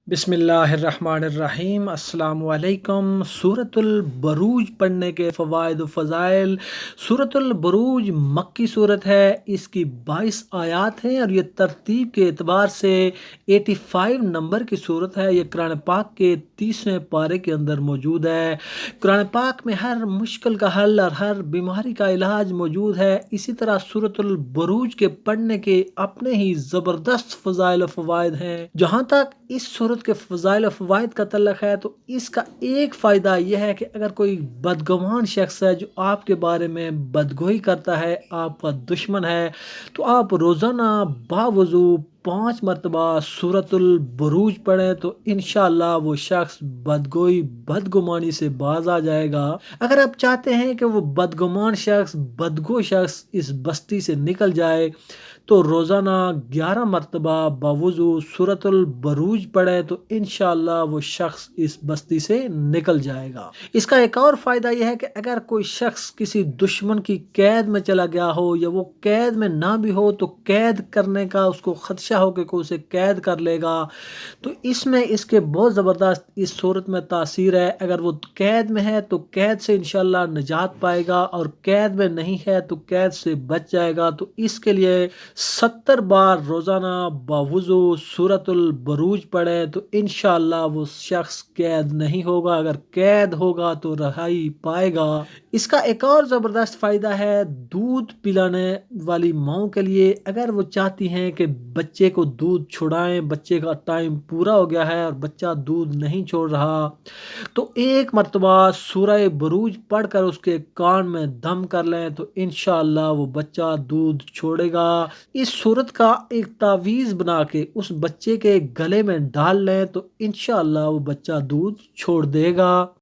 बिस्मिल्लाहिर्रहमानिर्रहीम। अस्सलाम वालेकुम। सूरतुल बरूज पढ़ने के फ़वाइद व फ़ज़ाइल। सूरतुल बरूज मक्की सूरत है। इसकी 22 आयात हैं और ये तरतीब के एतबार से 85 नंबर की सूरत है। ये कुरान पाक के 30वें पारे के अंदर मौजूद है। कुरान पाक में हर मुश्किल का हल और हर बीमारी का इलाज मौजूद है। इसी तरह सूरतुल बरूज के पढ़ने के अपने ही ज़बरदस्त फ़ज़ाइल व फ़वाइद हैं। जहाँ तक इस सूरत के फ़ज़ाइल व फ़वाइद का तल्लुक़ है तो इसका एक फ़ायदा यह है कि अगर कोई बदगुमान शख्स है जो आपके बारे में बदगोई करता है, आपका दुश्मन है, तो आप रोज़ाना बावज़ू 5 मरतबा सूरतुल बरूज पढ़ें तो इंशाअल्लाह वो शख्स बदगोई बदगुमानी से बाज आ जाएगा। अगर आप चाहते हैं कि वो बदगुमान शख्स, बदगो शख्स इस बस्ती से निकल जाए तो रोज़ाना 11 मरतबा बावुज़ू सूरतुल बरूज पढ़े तो इंशाअल्लाह वो शख्स इस बस्ती से निकल जाएगा। इसका एक और फ़ायदा यह है कि अगर कोई शख्स किसी दुश्मन की कैद में चला गया हो या वो कैद में ना भी हो तो कैद करने का उसको ख़दशा हो कि कोई उसे कैद कर लेगा, तो इसमें इसके बहुत ज़बरदस्त इस सूरत में तासीर है। अगर वो कैद में है तो कैद से इंशाअल्लाह निजात पाएगा और कैद में नहीं है तो कैद से बच जाएगा। तो इसके लिए 70 बार रोज़ाना बावुज़ू सूरतुल बरूज पढ़े तो इंशाअल्लाह वो शख्स कैद नहीं होगा। अगर कैद होगा तो रहाई पाएगा। इसका एक और ज़बरदस्त फ़ायदा है दूध पिलाने वाली माँओं के लिए। अगर वो चाहती हैं कि बच्चे को दूध छुड़ाएं, बच्चे का टाइम पूरा हो गया है और बच्चा दूध नहीं छोड़ रहा, तो एक मरतबा सूरह बरूज पढ़कर उसके कान में दम कर लें तो इंशाअल्लाह वो बच्चा दूध छोड़ेगा। इस सूरत का एक तावीज़ बना के उस बच्चे के गले में डाल लें तो इंशाअल्लाह वो बच्चा दूध छोड़ देगा।